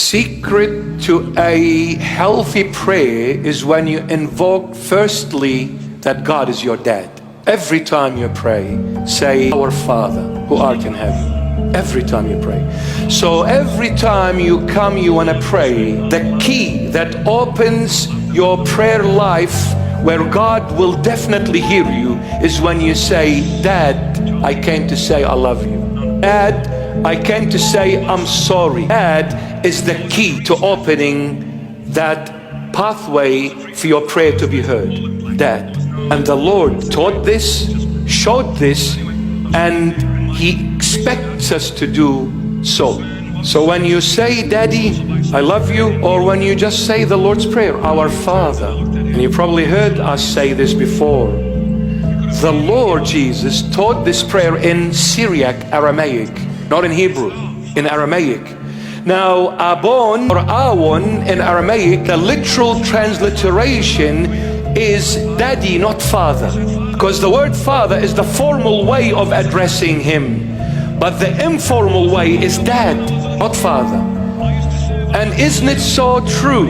secret to a healthy prayer is when you invoke firstly that God is your dad. Every time you pray, say, Our Father who art in heaven. Every time you pray. So every time you come, you want to pray, the key that opens your prayer life where God will definitely hear you is when you say, Dad, I came to say I love you. Dad, I came to say I'm sorry. Dad is the key to opening that pathway for your prayer to be heard. Dad. And the Lord taught this, showed this, and He expects us to do so. So when you say, Daddy, I love you, or when you just say the Lord's Prayer, Our Father, and you probably heard us say this before, the Lord Jesus taught this prayer in Syriac Aramaic, not in Hebrew, in Aramaic. Now, Abon or Awon in Aramaic, the literal transliteration is daddy, not father, because the word father is the formal way of addressing him, but the informal way is dad, not father. And isn't it so true?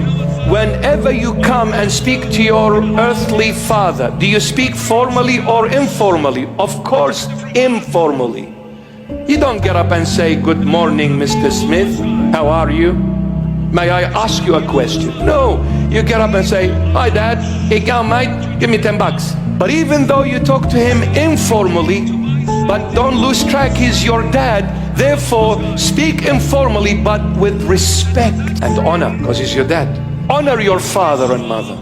Whenever you come and speak to your earthly father, do you speak formally or informally? Of course, informally. You don't get up and say, Good morning, Mr. Smith, how are you? May I ask you a question? No, you get up and say, Hi Dad, hey go mate, give me $10. But even though you talk to him informally, but don't lose track, he's your dad. Therefore, speak informally, but with respect and honor, because he's your dad. Honor your father and mother,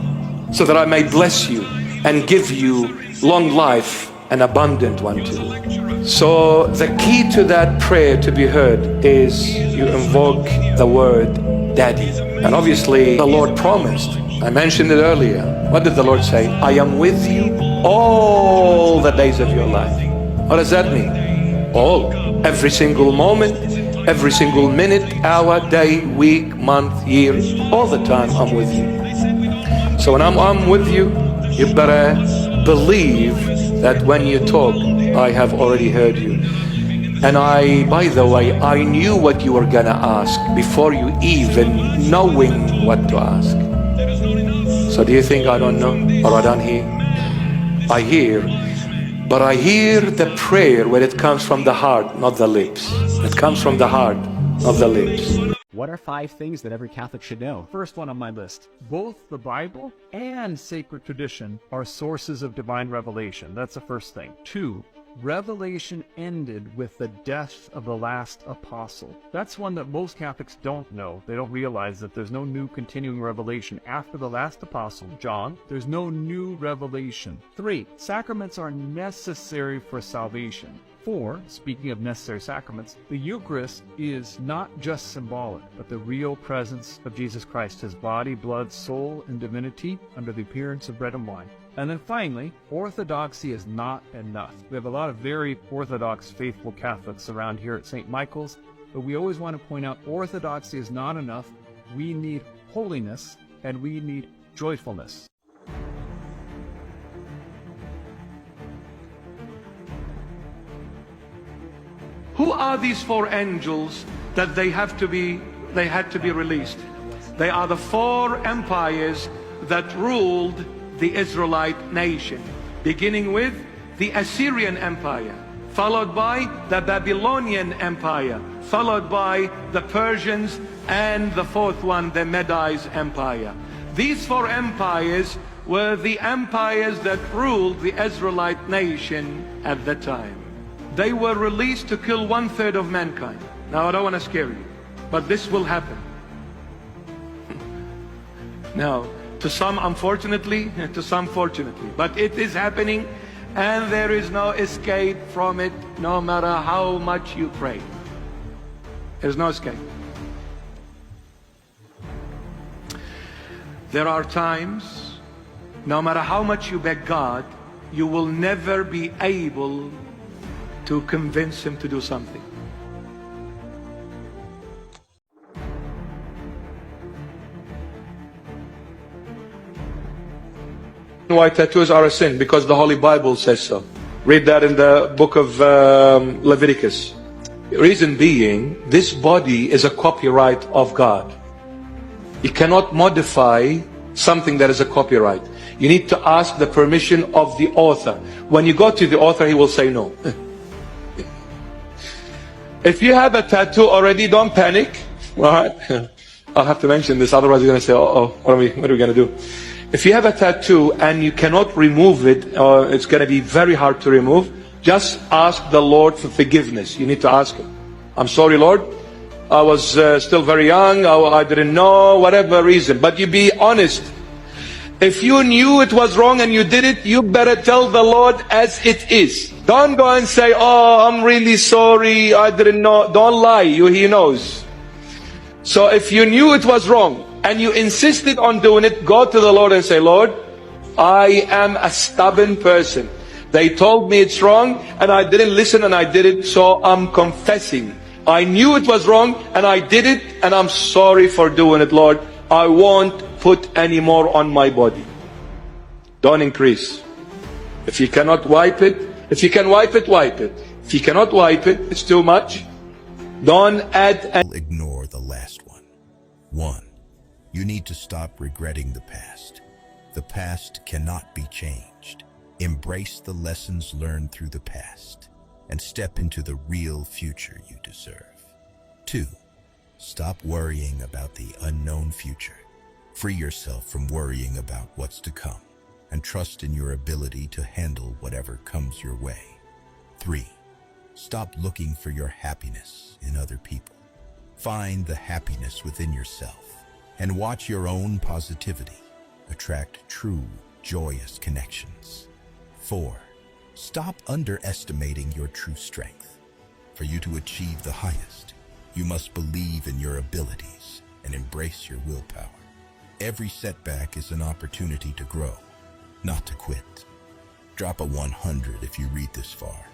so that I may bless you and give you long life, an abundant one too. So the key to that prayer to be heard is you invoke the word Daddy. And obviously the Lord promised, I mentioned it earlier. What did the Lord say? I am with you all the days of your life. What does that mean? All. Every single moment, every single minute, hour, day, week, month, year, all the time I'm with you. So when I'm with you, you better believe that when you talk, I have already heard you. And by the way, I knew what you were gonna ask before you even knowing what to ask. So do you think I don't know or I don't hear? I hear, but I hear the prayer when it comes from the heart, not the lips. It comes from the heart, not the lips. What are 5 things that every Catholic should know? First one on my list. Both the Bible and sacred tradition are sources of divine revelation. That's the first thing. 2, revelation ended with the death of the last apostle. That's one that most Catholics don't know. They don't realize that there's no new continuing revelation. After the last apostle, John, there's no new revelation. 3, sacraments are necessary for salvation. 4, speaking of necessary sacraments, the Eucharist is not just symbolic, but the real presence of Jesus Christ, his body, blood, soul, and divinity under the appearance of bread and wine. And then finally, orthodoxy is not enough. We have a lot of very orthodox, faithful Catholics around here at St. Michael's, but we always want to point out orthodoxy is not enough. We need holiness and we need joyfulness. Who are these 4 angels that they had to be released? They are the 4 empires that ruled the Israelite nation, beginning with the Assyrian Empire, followed by the Babylonian Empire, followed by the Persians, and the 4th one, the Medes Empire. These 4 empires were the empires that ruled the Israelite nation at the time. They were released to kill 1/3 of mankind. Now I don't want to scare you, but this will happen. Now, to some unfortunately, to some fortunately, but it is happening and there is no escape from it no matter how much you pray. There's no escape. There are times, no matter how much you beg God, you will never be able to convince him to do something. White tattoos are a sin because the Holy Bible says so. Read that in the book of Leviticus. Reason being, this body is a copyright of God. You cannot modify something that is a copyright. You need to ask the permission of the author. When you go to the author, he will say no. If you have a tattoo already, don't panic. All right? I'll have to mention this, otherwise you're going to say, oh, what are we going to do? If you have a tattoo and you cannot remove it, or it's going to be very hard to remove, just ask the Lord for forgiveness. You need to ask Him. I'm sorry, Lord. I was still very young. I didn't know, whatever reason. But you be honest. If you knew it was wrong and you did it, you better tell the Lord as it is. Don't go and say, oh, I'm really sorry. I didn't know. Don't lie. He knows. So if you knew it was wrong and you insisted on doing it, go to the Lord and say, Lord, I am a stubborn person. They told me it's wrong and I didn't listen and I did it, so I'm confessing. I knew it was wrong and I did it, and I'm sorry for doing it, Lord. I won't put any more on my body. Don't increase. If you cannot wipe it, if you can wipe it, wipe it. If you cannot wipe it, it's too much. Don't add any. Ignore the last one. 1. You need to stop regretting the past. The past cannot be changed. Embrace the lessons learned through the past and step into the real future you deserve. 2. Stop worrying about the unknown future. Free yourself from worrying about what's to come and trust in your ability to handle whatever comes your way. 3. Stop looking for your happiness in other people. Find the happiness within yourself and watch your own positivity attract true, joyous connections. 4. Stop underestimating your true strength. For you to achieve the highest, you must believe in your abilities and embrace your willpower. Every setback is an opportunity to grow, not to quit. Drop a 100 if you read this far.